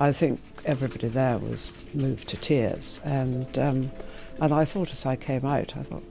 I think everybody there was moved to tears, and I thought as I came out, I thought,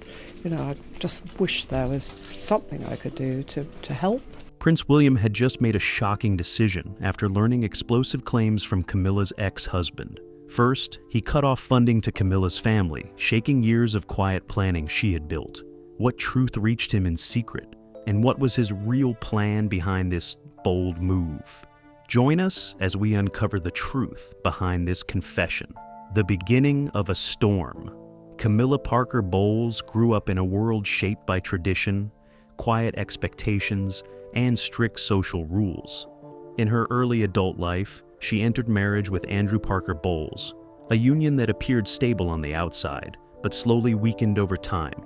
I just wish there was something I could do to help. Prince William had just made a shocking decision after learning explosive claims from Camilla's ex-husband. First, he cut off funding to Camilla's family, shaking years of quiet planning she had built. What truth reached him in secret? And what was his real plan behind this bold move? Join us as we uncover the truth behind this confession. The beginning of a storm. Camilla Parker Bowles grew up in a world shaped by tradition, quiet expectations, and strict social rules. In her early adult life, she entered marriage with Andrew Parker Bowles, a union that appeared stable on the outside, but slowly weakened over time.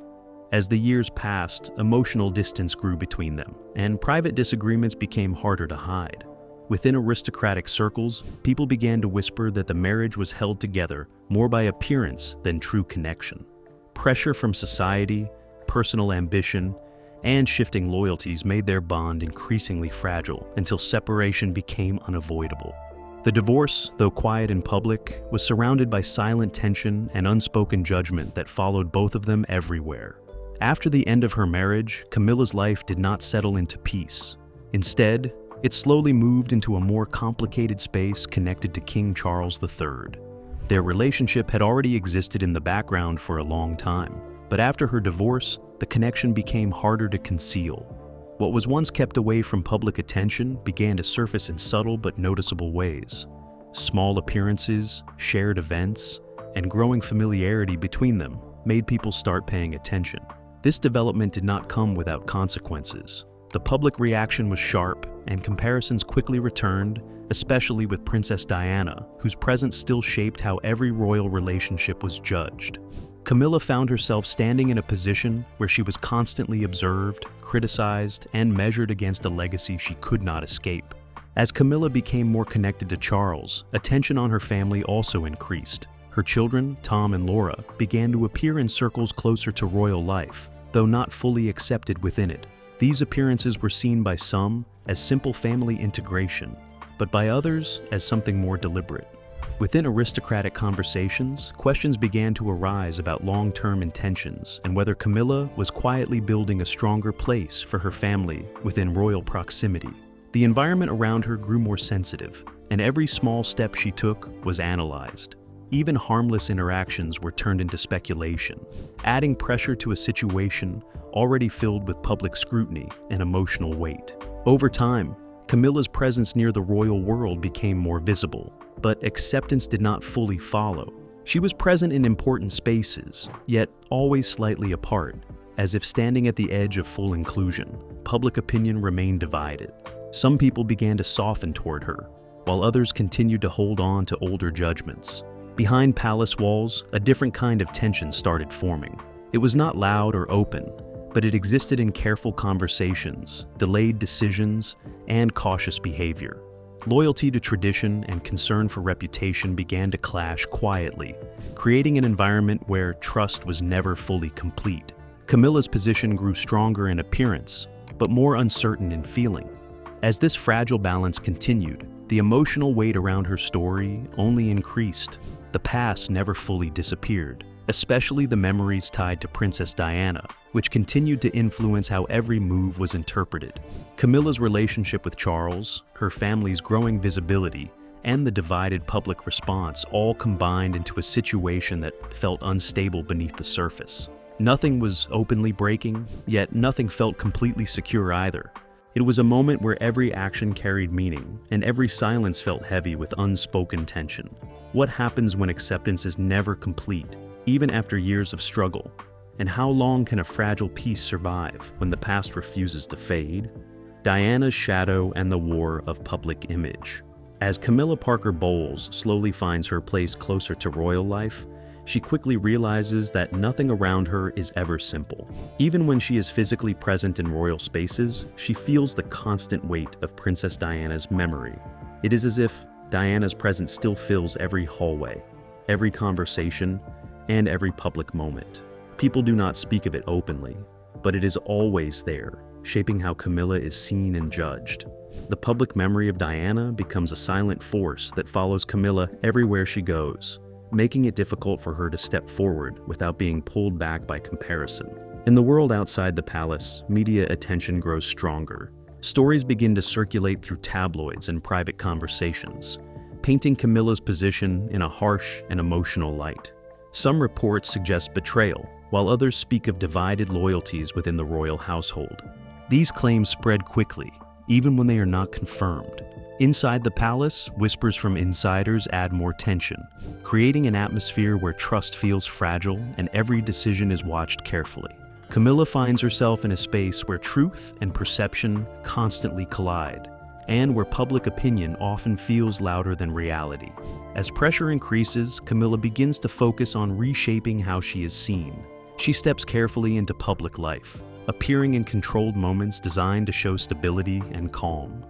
As the years passed, emotional distance grew between them, and private disagreements became harder to hide. Within aristocratic circles, people began to whisper that the marriage was held together more by appearance than true connection. Pressure from society, personal ambition, and shifting loyalties made their bond increasingly fragile until separation became unavoidable. The divorce, though quiet in public, was surrounded by silent tension and unspoken judgment that followed both of them everywhere. After the end of her marriage, Camilla's life did not settle into peace. Instead, it slowly moved into a more complicated space connected to King Charles III. Their relationship had already existed in the background for a long time, but after her divorce, the connection became harder to conceal. What was once kept away from public attention began to surface in subtle but noticeable ways. Small appearances, shared events, and growing familiarity between them made people start paying attention. This development did not come without consequences. The public reaction was sharp, and comparisons quickly returned, especially with Princess Diana, whose presence still shaped how every royal relationship was judged. Camilla found herself standing in a position where she was constantly observed, criticized, and measured against a legacy she could not escape. As Camilla became more connected to Charles, attention on her family also increased. Her children, Tom and Laura, began to appear in circles closer to royal life, though not fully accepted within it. These appearances were seen by some as simple family integration, but by others as something more deliberate. Within aristocratic conversations, questions began to arise about long-term intentions and whether Camilla was quietly building a stronger place for her family within royal proximity. The environment around her grew more sensitive, and every small step she took was analyzed. Even harmless interactions were turned into speculation, adding pressure to a situation already filled with public scrutiny and emotional weight. Over time, Camilla's presence near the royal world became more visible, but acceptance did not fully follow. She was present in important spaces, yet always slightly apart, as if standing at the edge of full inclusion. Public opinion remained divided. Some people began to soften toward her, while others continued to hold on to older judgments. Behind palace walls, a different kind of tension started forming. It was not loud or open, but it existed in careful conversations, delayed decisions, and cautious behavior. Loyalty to tradition and concern for reputation began to clash quietly, creating an environment where trust was never fully complete. Camilla's position grew stronger in appearance, but more uncertain in feeling. As this fragile balance continued, the emotional weight around her story only increased. The past never fully disappeared, especially the memories tied to Princess Diana, which continued to influence how every move was interpreted. Camilla's relationship with Charles, her family's growing visibility, and the divided public response all combined into a situation that felt unstable beneath the surface. Nothing was openly breaking, yet nothing felt completely secure either. It was a moment where every action carried meaning, and every silence felt heavy with unspoken tension. What happens when acceptance is never complete, even after years of struggle? And how long can a fragile peace survive when the past refuses to fade? Diana's shadow and the war of public image. As Camilla Parker Bowles slowly finds her place closer to royal life, she quickly realizes that nothing around her is ever simple. Even when she is physically present in royal spaces, she feels the constant weight of Princess Diana's memory. It is as if Diana's presence still fills every hallway, every conversation, and every public moment. People do not speak of it openly, but it is always there, shaping how Camilla is seen and judged. The public memory of Diana becomes a silent force that follows Camilla everywhere she goes, making it difficult for her to step forward without being pulled back by comparison. In the world outside the palace, media attention grows stronger. Stories begin to circulate through tabloids and private conversations, painting Camilla's position in a harsh and emotional light. Some reports suggest betrayal, while others speak of divided loyalties within the royal household. These claims spread quickly, even when they are not confirmed. Inside the palace, whispers from insiders add more tension, creating an atmosphere where trust feels fragile and every decision is watched carefully. Camilla finds herself in a space where truth and perception constantly collide, and where public opinion often feels louder than reality. As pressure increases, Camilla begins to focus on reshaping how she is seen. She steps carefully into public life, appearing in controlled moments designed to show stability and calm.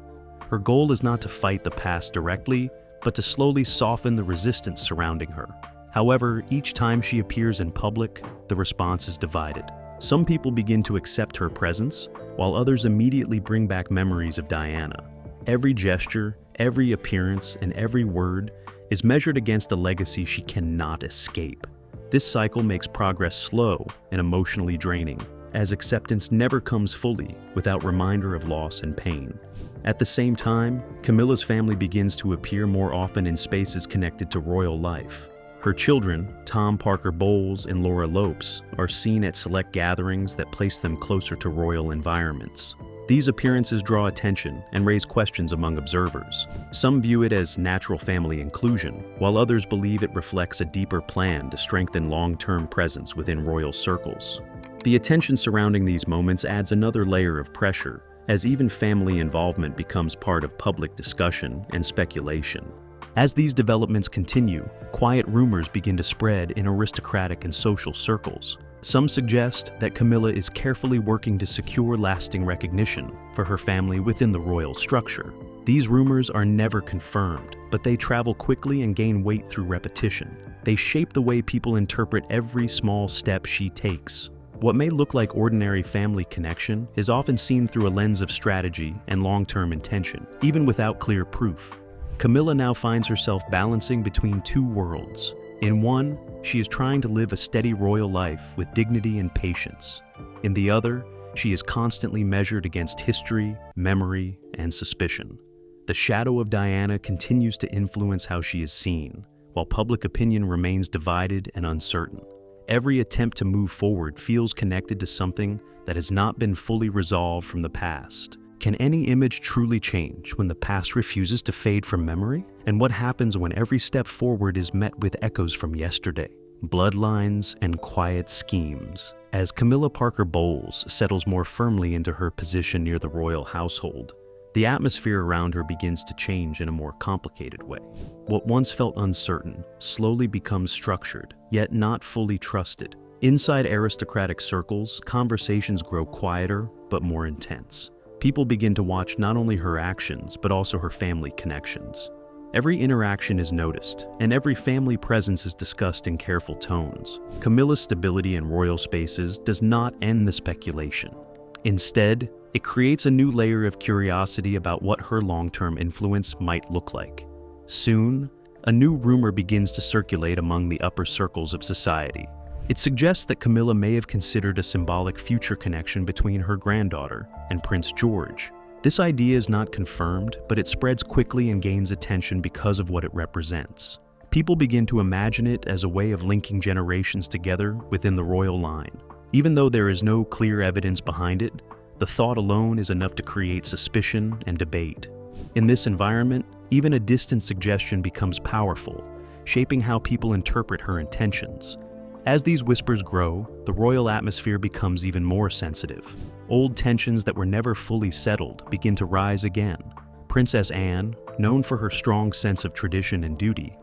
Her goal is not to fight the past directly, but to slowly soften the resistance surrounding her. However, each time she appears in public, the response is divided. Some people begin to accept her presence, while others immediately bring back memories of Diana. Every gesture, every appearance, and every word is measured against a legacy she cannot escape. This cycle makes progress slow and emotionally draining, as acceptance never comes fully without reminder of loss and pain. At the same time, Camilla's family begins to appear more often in spaces connected to royal life. Her children, Tom Parker Bowles and Laura Lopes, are seen at select gatherings that place them closer to royal environments. These appearances draw attention and raise questions among observers. Some view it as natural family inclusion, while others believe it reflects a deeper plan to strengthen long-term presence within royal circles. The attention surrounding these moments adds another layer of pressure, as even family involvement becomes part of public discussion and speculation. As these developments continue, quiet rumors begin to spread in aristocratic and social circles. Some suggest that Camilla is carefully working to secure lasting recognition for her family within the royal structure. These rumors are never confirmed, but they travel quickly and gain weight through repetition. They shape the way people interpret every small step she takes. What may look like ordinary family connection is often seen through a lens of strategy and long-term intention, even without clear proof. Camilla now finds herself balancing between two worlds. In one, she is trying to live a steady royal life with dignity and patience. In the other, she is constantly measured against history, memory, and suspicion. The shadow of Diana continues to influence how she is seen, while public opinion remains divided and uncertain. Every attempt to move forward feels connected to something that has not been fully resolved from the past. Can any image truly change when the past refuses to fade from memory? And what happens when every step forward is met with echoes from yesterday? Bloodlines and quiet schemes. As Camilla Parker Bowles settles more firmly into her position near the royal household, the atmosphere around her begins to change in a more complicated way. What once felt uncertain slowly becomes structured, yet not fully trusted. Inside aristocratic circles, conversations grow quieter but more intense. People begin to watch not only her actions, but also her family connections. Every interaction is noticed, and every family presence is discussed in careful tones. Camilla's stability in royal spaces does not end the speculation. Instead, it creates a new layer of curiosity about what her long-term influence might look like. Soon, a new rumor begins to circulate among the upper circles of society. It suggests that Camilla may have considered a symbolic future connection between her granddaughter and Prince George. This idea is not confirmed, but it spreads quickly and gains attention because of what it represents. People begin to imagine it as a way of linking generations together within the royal line. Even though there is no clear evidence behind it, the thought alone is enough to create suspicion and debate. In this environment, even a distant suggestion becomes powerful, shaping how people interpret her intentions. As these whispers grow, the royal atmosphere becomes even more sensitive. Old tensions that were never fully settled begin to rise again. Princess Anne, known for her strong sense of tradition and duty,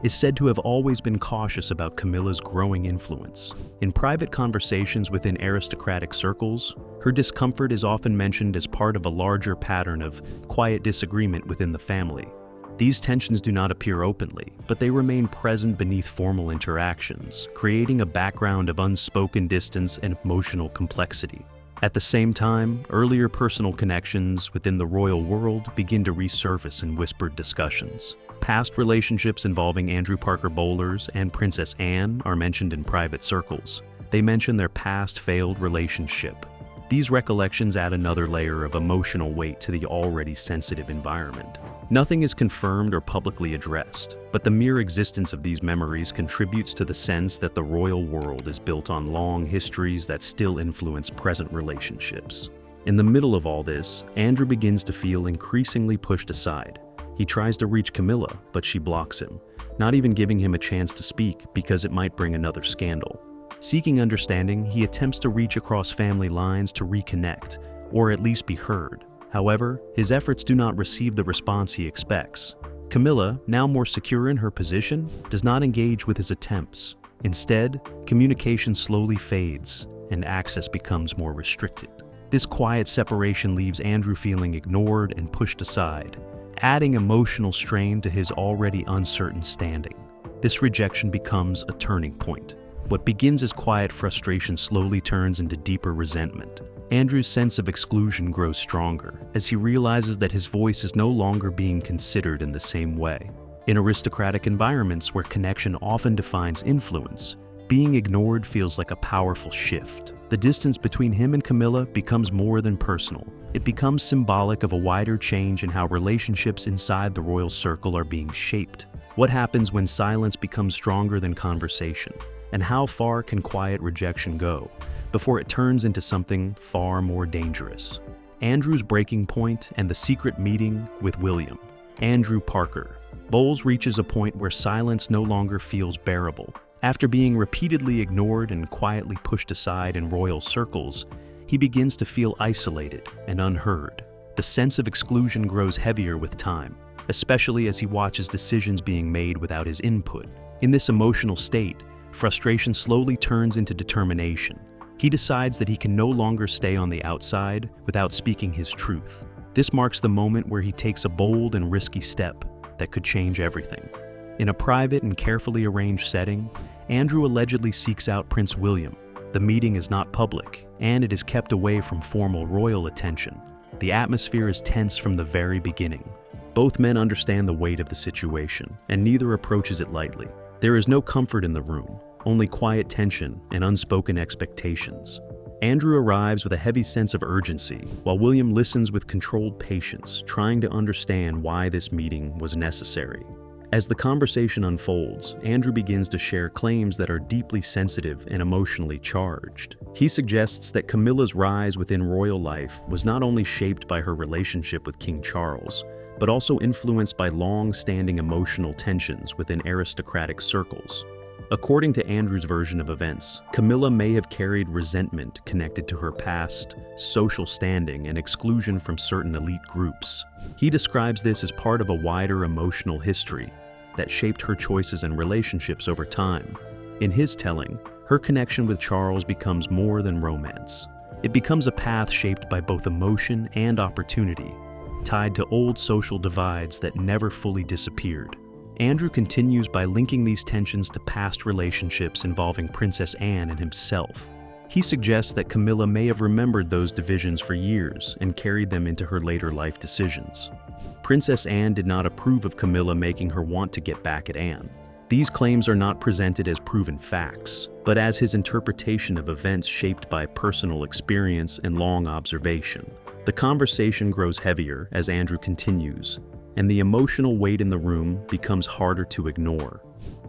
is said to have always been cautious about Camilla's growing influence. In private conversations within aristocratic circles, her discomfort is often mentioned as part of a larger pattern of quiet disagreement within the family. These tensions do not appear openly, but they remain present beneath formal interactions, creating a background of unspoken distance and emotional complexity. At the same time, earlier personal connections within the royal world begin to resurface in whispered discussions. Past relationships involving Andrew Parker Bowlers and Princess Anne are mentioned in private circles. They mention their past failed relationship. These recollections add another layer of emotional weight to the already sensitive environment. Nothing is confirmed or publicly addressed, but the mere existence of these memories contributes to the sense that the royal world is built on long histories that still influence present relationships. In the middle of all this, Andrew begins to feel increasingly pushed aside. He tries to reach Camilla, but she blocks him, not even giving him a chance to speak because it might bring another scandal. Seeking understanding, he attempts to reach across family lines to reconnect, or at least be heard. However, his efforts do not receive the response he expects. Camilla, now more secure in her position, does not engage with his attempts. Instead, communication slowly fades, and access becomes more restricted. This quiet separation leaves Andrew feeling ignored and pushed aside, adding emotional strain to his already uncertain standing. This rejection becomes a turning point. What begins as quiet frustration slowly turns into deeper resentment. Andrew's sense of exclusion grows stronger as he realizes that his voice is no longer being considered in the same way. In aristocratic environments where connection often defines influence, being ignored feels like a powerful shift. The distance between him and Camilla becomes more than personal. It becomes symbolic of a wider change in how relationships inside the royal circle are being shaped. What happens when silence becomes stronger than conversation? And how far can quiet rejection go before it turns into something far more dangerous? Andrew's breaking point and the secret meeting with William. Andrew Parker. Bowles reaches a point where silence no longer feels bearable. After being repeatedly ignored and quietly pushed aside in royal circles, he begins to feel isolated and unheard. The sense of exclusion grows heavier with time, especially as he watches decisions being made without his input. In this emotional state, frustration slowly turns into determination. He decides that he can no longer stay on the outside without speaking his truth. This marks the moment where he takes a bold and risky step that could change everything. In a private and carefully arranged setting, Andrew allegedly seeks out Prince William. The meeting is not public, and it is kept away from formal royal attention. The atmosphere is tense from the very beginning. Both men understand the weight of the situation, and neither approaches it lightly. There is no comfort in the room, only quiet tension and unspoken expectations. Andrew arrives with a heavy sense of urgency, while William listens with controlled patience, trying to understand why this meeting was necessary. As the conversation unfolds, Andrew begins to share claims that are deeply sensitive and emotionally charged. He suggests that Camilla's rise within royal life was not only shaped by her relationship with King Charles, but also influenced by long-standing emotional tensions within aristocratic circles. According to Andrew's version of events, Camilla may have carried resentment connected to her past, social standing, and exclusion from certain elite groups. He describes this as part of a wider emotional history that shaped her choices and relationships over time. In his telling, her connection with Charles becomes more than romance. It becomes a path shaped by both emotion and opportunity, tied to old social divides that never fully disappeared. Andrew continues by linking these tensions to past relationships involving Princess Anne and himself. He suggests that Camilla may have remembered those divisions for years and carried them into her later life decisions. Princess Anne did not approve of Camilla making her want to get back at Anne. These claims are not presented as proven facts, but as his interpretation of events shaped by personal experience and long observation. The conversation grows heavier as Andrew continues, and the emotional weight in the room becomes harder to ignore.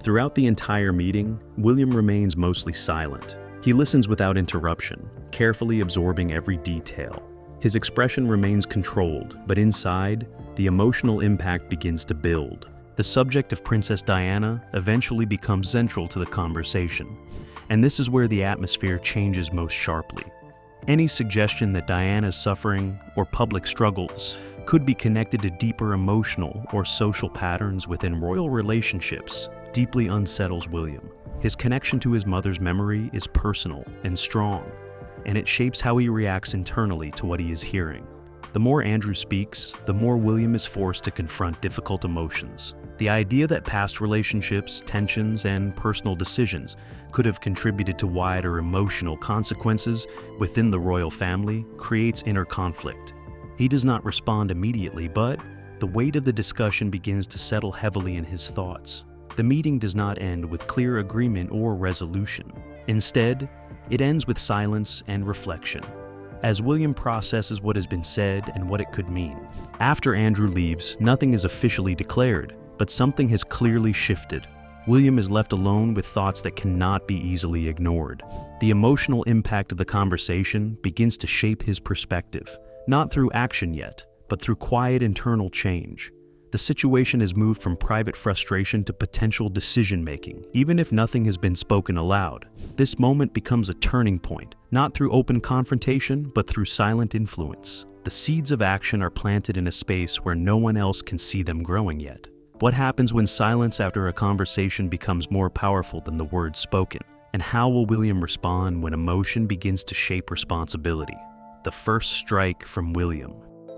Throughout the entire meeting, William remains mostly silent. He listens without interruption, carefully absorbing every detail. His expression remains controlled, but inside, the emotional impact begins to build. The subject of Princess Diana eventually becomes central to the conversation, and this is where the atmosphere changes most sharply. Any suggestion that Diana's suffering or public struggles could be connected to deeper emotional or social patterns within royal relationships deeply unsettles William. His connection to his mother's memory is personal and strong, and it shapes how he reacts internally to what he is hearing. The more Andrew speaks, the more William is forced to confront difficult emotions. The idea that past relationships, tensions, and personal decisions could have contributed to wider emotional consequences within the royal family creates inner conflict. He does not respond immediately, but the weight of the discussion begins to settle heavily in his thoughts. The meeting does not end with clear agreement or resolution. Instead, it ends with silence and reflection, as William processes what has been said and what it could mean. After Andrew leaves, nothing is officially declared, but something has clearly shifted. William is left alone with thoughts that cannot be easily ignored. The emotional impact of the conversation begins to shape his perspective, not through action yet, but through quiet internal change. The situation has moved from private frustration to potential decision-making, even if nothing has been spoken aloud. This moment becomes a turning point, not through open confrontation, but through silent influence. The seeds of action are planted in a space where no one else can see them growing yet. What happens when silence after a conversation becomes more powerful than the words spoken? And how will William respond when emotion begins to shape responsibility? The first strike from William.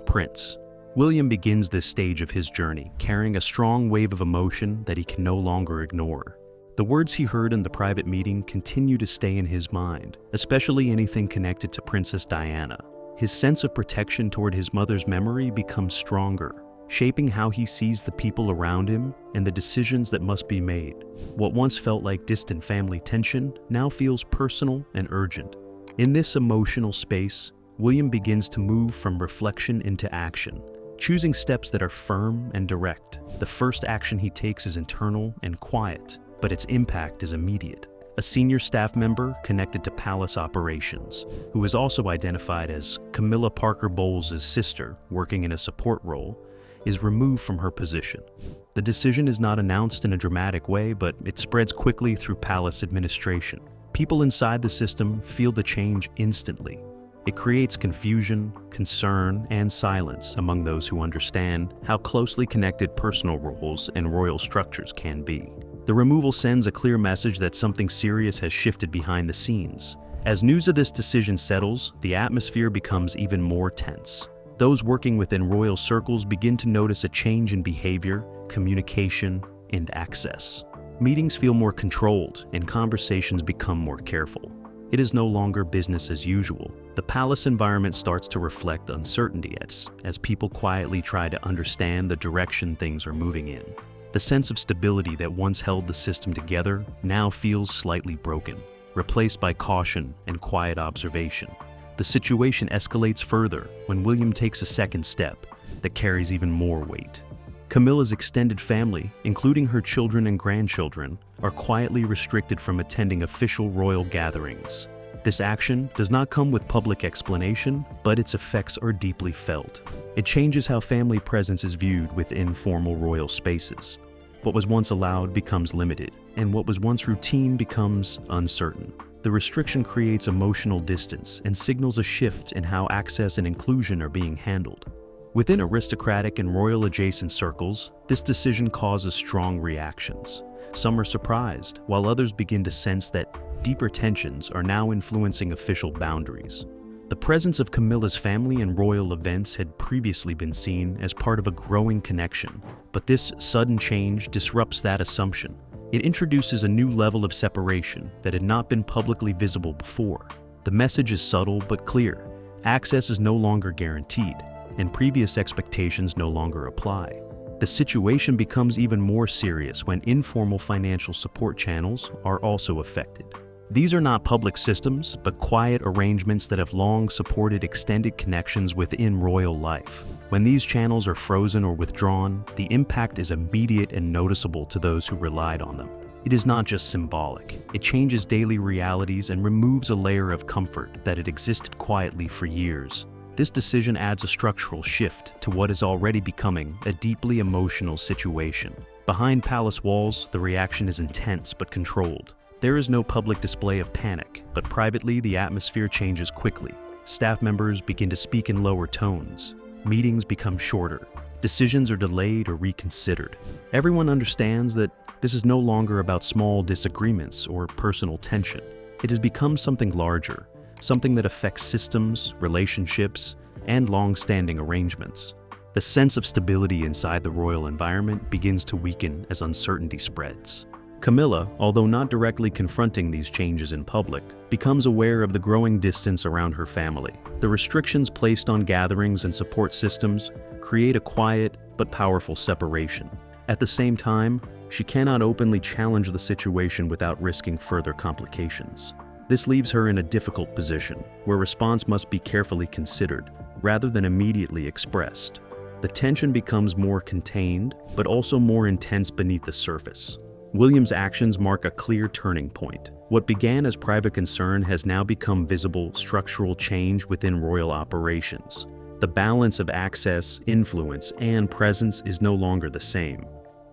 Prince. William begins this stage of his journey, carrying a strong wave of emotion that he can no longer ignore. The words he heard in the private meeting continue to stay in his mind, especially anything connected to Princess Diana. His sense of protection toward his mother's memory becomes stronger, shaping how he sees the people around him and the decisions that must be made. What once felt like distant family tension now feels personal and urgent. In this emotional space, William begins to move from reflection into action, choosing steps that are firm and direct. The first action he takes is internal and quiet, but its impact is immediate. A senior staff member connected to palace operations, who is also identified as Camilla Parker Bowles' sister, working in a support role, is removed from her position. The decision is not announced in a dramatic way, but it spreads quickly through palace administration. People inside the system feel the change instantly. It creates confusion, concern, and silence among those who understand how closely connected personal roles and royal structures can be. The removal sends a clear message that something serious has shifted behind the scenes. As news of this decision settles, the atmosphere becomes even more tense. Those working within royal circles begin to notice a change in behavior, communication, and access. Meetings feel more controlled, and conversations become more careful. It is no longer business as usual. The palace environment starts to reflect uncertainty as people quietly try to understand the direction things are moving in. The sense of stability that once held the system together now feels slightly broken, replaced by caution and quiet observation. The situation escalates further when William takes a second step that carries even more weight. Camilla's extended family, including her children and grandchildren, are quietly restricted from attending official royal gatherings. This action does not come with public explanation, but its effects are deeply felt. It changes how family presence is viewed within formal royal spaces. What was once allowed becomes limited, and what was once routine becomes uncertain. The restriction creates emotional distance and signals a shift in how access and inclusion are being handled. Within aristocratic and royal-adjacent circles, this decision causes strong reactions. Some are surprised, while others begin to sense that deeper tensions are now influencing official boundaries. The presence of Camilla's family in royal events had previously been seen as part of a growing connection, but this sudden change disrupts that assumption. It introduces a new level of separation that had not been publicly visible before. The message is subtle but clear. Access is no longer guaranteed, and previous expectations no longer apply. The situation becomes even more serious when informal financial support channels are also affected. These are not public systems, but quiet arrangements that have long supported extended connections within royal life. When these channels are frozen or withdrawn, the impact is immediate and noticeable to those who relied on them. It is not just symbolic. It changes daily realities and removes a layer of comfort that had existed quietly for years. This decision adds a structural shift to what is already becoming a deeply emotional situation. Behind palace walls, the reaction is intense but controlled. There is no public display of panic, but privately the atmosphere changes quickly. Staff members begin to speak in lower tones. Meetings become shorter. Decisions are delayed or reconsidered. Everyone understands that this is no longer about small disagreements or personal tension. It has become something larger, something that affects systems, relationships, and long-standing arrangements. The sense of stability inside the royal environment begins to weaken as uncertainty spreads. Camilla, although not directly confronting these changes in public, becomes aware of the growing distance around her family. The restrictions placed on gatherings and support systems create a quiet but powerful separation. At the same time, she cannot openly challenge the situation without risking further complications. This leaves her in a difficult position, where response must be carefully considered rather than immediately expressed. The tension becomes more contained, but also more intense beneath the surface. William's actions mark a clear turning point. What began as private concern has now become visible structural change within royal operations. The balance of access, influence, and presence is no longer the same.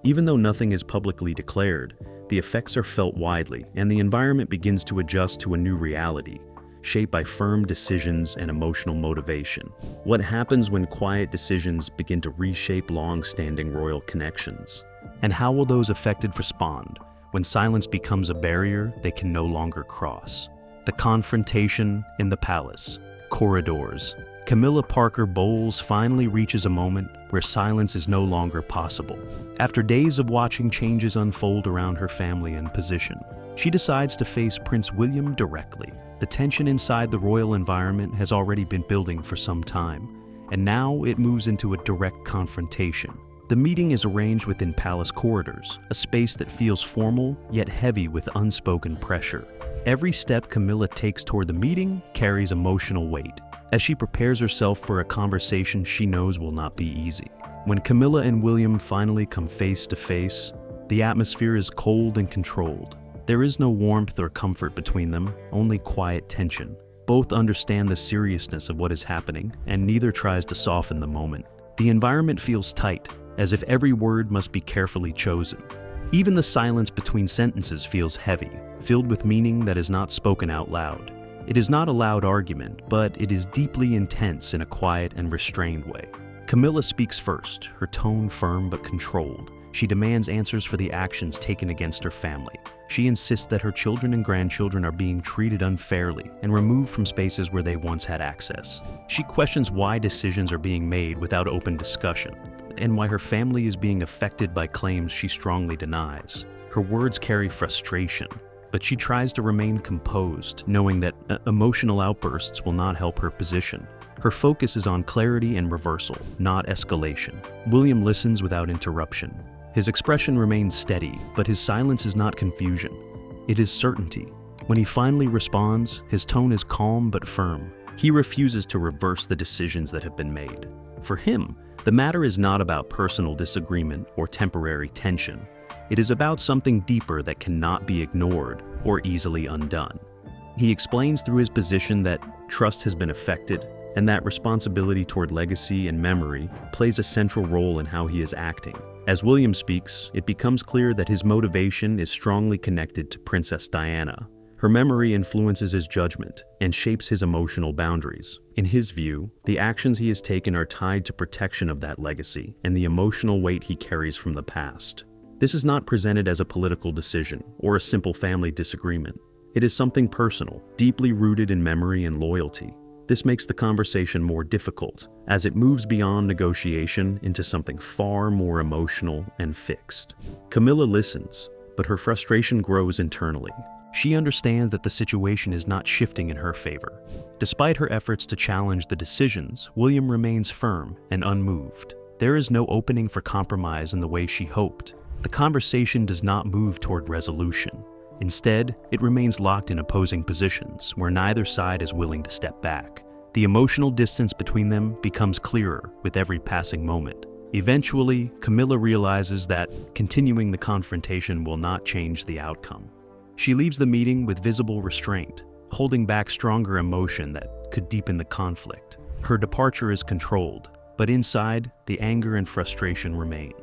Even though nothing is publicly declared, the effects are felt widely, and the environment begins to adjust to a new reality, shaped by firm decisions and emotional motivation. What happens when quiet decisions begin to reshape long-standing royal connections? And how will those affected respond when silence becomes a barrier they can no longer cross? The confrontation in the palace. Corridors. Camilla Parker Bowles finally reaches a moment where silence is no longer possible. After days of watching changes unfold around her family and position, she decides to face Prince William directly. The tension inside the royal environment has already been building for some time, and now it moves into a direct confrontation. The meeting is arranged within palace corridors, a space that feels formal yet heavy with unspoken pressure. Every step Camilla takes toward the meeting carries emotional weight, as she prepares herself for a conversation she knows will not be easy. When Camilla and William finally come face to face, the atmosphere is cold and controlled. There is no warmth or comfort between them, only quiet tension. Both understand the seriousness of what is happening, and neither tries to soften the moment. The environment feels tight, as if every word must be carefully chosen. Even the silence between sentences feels heavy, filled with meaning that is not spoken out loud. It is not a loud argument, but it is deeply intense in a quiet and restrained way. Camilla speaks first, her tone firm but controlled. She demands answers for the actions taken against her family. She insists that her children and grandchildren are being treated unfairly and removed from spaces where they once had access. She questions why decisions are being made without open discussion, and why her family is being affected by claims she strongly denies. Her words carry frustration, but she tries to remain composed, knowing that emotional outbursts will not help her position. Her focus is on clarity and reversal, not escalation. William listens without interruption. His expression remains steady, but his silence is not confusion. It is certainty. When he finally responds, his tone is calm but firm. He refuses to reverse the decisions that have been made. For him, the matter is not about personal disagreement or temporary tension. It is about something deeper that cannot be ignored or easily undone. He explains through his position that trust has been affected, and that responsibility toward legacy and memory plays a central role in how he is acting. As William speaks, it becomes clear that his motivation is strongly connected to Princess Diana. Her memory influences his judgment and shapes his emotional boundaries. In his view, the actions he has taken are tied to protection of that legacy and the emotional weight he carries from the past. This is not presented as a political decision or a simple family disagreement. It is something personal, deeply rooted in memory and loyalty. This makes the conversation more difficult, as it moves beyond negotiation into something far more emotional and fixed. Camilla listens, but her frustration grows internally. She understands that the situation is not shifting in her favor. Despite her efforts to challenge the decisions, William remains firm and unmoved. There is no opening for compromise in the way she hoped. The conversation does not move toward resolution. Instead, it remains locked in opposing positions, where neither side is willing to step back. The emotional distance between them becomes clearer with every passing moment. Eventually, Camilla realizes that continuing the confrontation will not change the outcome. She leaves the meeting with visible restraint, holding back stronger emotion that could deepen the conflict. Her departure is controlled, but inside, the anger and frustration remain.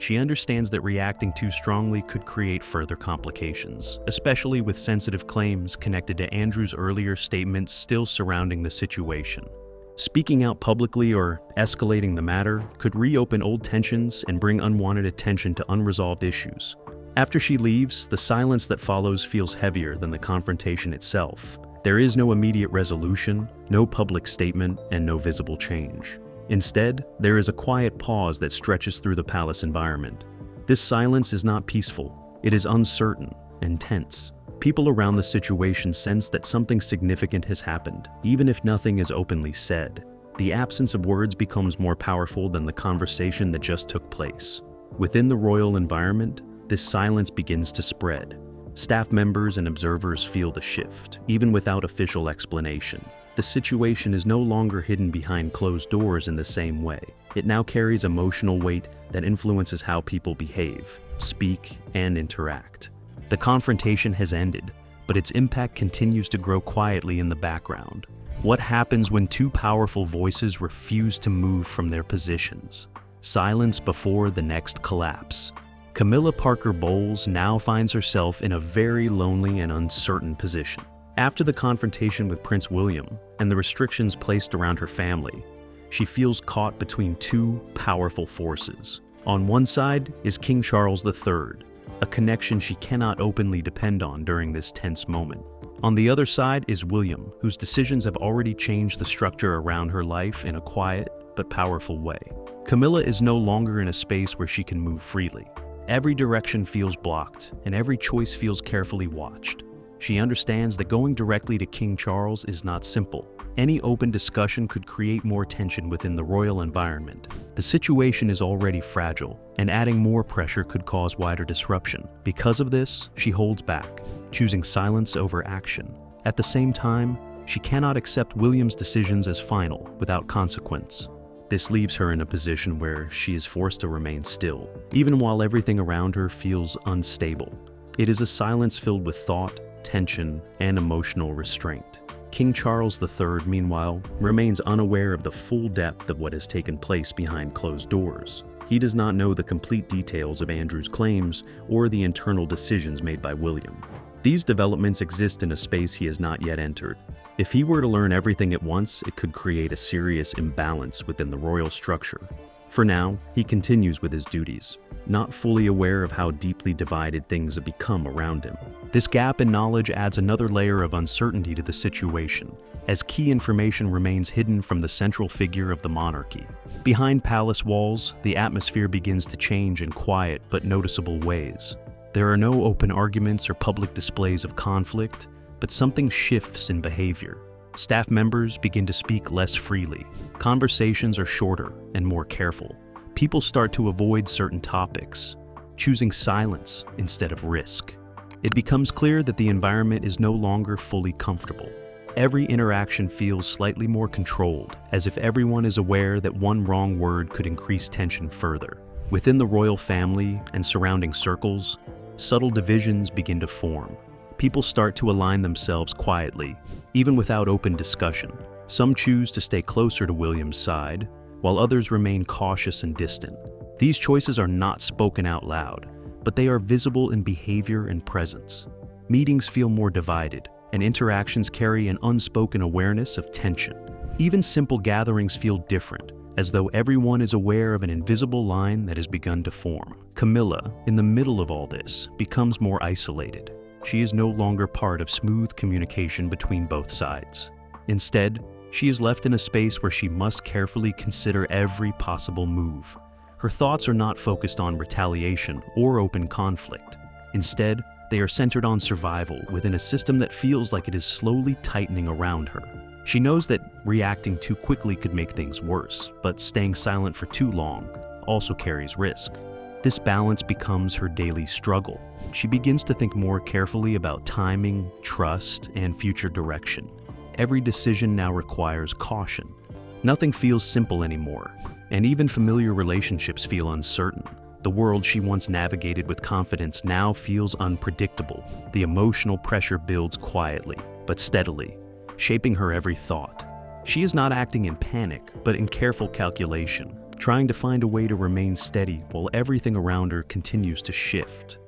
She understands that reacting too strongly could create further complications, especially with sensitive claims connected to Andrew's earlier statements still surrounding the situation. Speaking out publicly or escalating the matter could reopen old tensions and bring unwanted attention to unresolved issues. After she leaves, the silence that follows feels heavier than the confrontation itself. There is no immediate resolution, no public statement, and no visible change. Instead, there is a quiet pause that stretches through the palace environment. This silence is not peaceful. It is uncertain and tense. People around the situation sense that something significant has happened, even if nothing is openly said. The absence of words becomes more powerful than the conversation that just took place. Within the royal environment, this silence begins to spread. Staff members and observers feel the shift, even without official explanation. The situation is no longer hidden behind closed doors in the same way. It now carries emotional weight that influences how people behave, speak, and interact. The confrontation has ended, but its impact continues to grow quietly in the background. What happens when two powerful voices refuse to move from their positions? Silence before the next collapse. Camilla Parker Bowles now finds herself in a very lonely and uncertain position. After the confrontation with Prince William and the restrictions placed around her family, she feels caught between two powerful forces. On one side is King Charles III, a connection she cannot openly depend on during this tense moment. On the other side is William, whose decisions have already changed the structure around her life in a quiet but powerful way. Camilla is no longer in a space where she can move freely. Every direction feels blocked, and every choice feels carefully watched. She understands that going directly to King Charles is not simple. Any open discussion could create more tension within the royal environment. The situation is already fragile, and adding more pressure could cause wider disruption. Because of this, she holds back, choosing silence over action. At the same time, she cannot accept William's decisions as final, without consequence. This leaves her in a position where she is forced to remain still, even while everything around her feels unstable. It is a silence filled with thought, tension, and emotional restraint. King Charles III, meanwhile, remains unaware of the full depth of what has taken place behind closed doors. He does not know the complete details of Andrew's claims or the internal decisions made by William. These developments exist in a space he has not yet entered. If he were to learn everything at once, it could create a serious imbalance within the royal structure. For now, he continues with his duties, not fully aware of how deeply divided things have become around him. This gap in knowledge adds another layer of uncertainty to the situation, as key information remains hidden from the central figure of the monarchy. Behind palace walls, the atmosphere begins to change in quiet but noticeable ways. There are no open arguments or public displays of conflict, but something shifts in behavior. Staff members begin to speak less freely. Conversations are shorter and more careful. People start to avoid certain topics, choosing silence instead of risk. It becomes clear that the environment is no longer fully comfortable. Every interaction feels slightly more controlled, as if everyone is aware that one wrong word could increase tension further. Within the royal family and surrounding circles, subtle divisions begin to form. People start to align themselves quietly, even without open discussion. Some choose to stay closer to William's side, while others remain cautious and distant. These choices are not spoken out loud, but they are visible in behavior and presence. Meetings feel more divided, and interactions carry an unspoken awareness of tension. Even simple gatherings feel different, as though everyone is aware of an invisible line that has begun to form. Camilla, in the middle of all this, becomes more isolated. She is no longer part of smooth communication between both sides. Instead, she is left in a space where she must carefully consider every possible move. Her thoughts are not focused on retaliation or open conflict. Instead, they are centered on survival within a system that feels like it is slowly tightening around her. She knows that reacting too quickly could make things worse, but staying silent for too long also carries risk. This balance becomes her daily struggle. She begins to think more carefully about timing, trust, and future direction. Every decision now requires caution. Nothing feels simple anymore, and even familiar relationships feel uncertain. The world she once navigated with confidence now feels unpredictable. The emotional pressure builds quietly, but steadily, shaping her every thought. She is not acting in panic, but in careful calculation, trying to find a way to remain steady while everything around her continues to shift.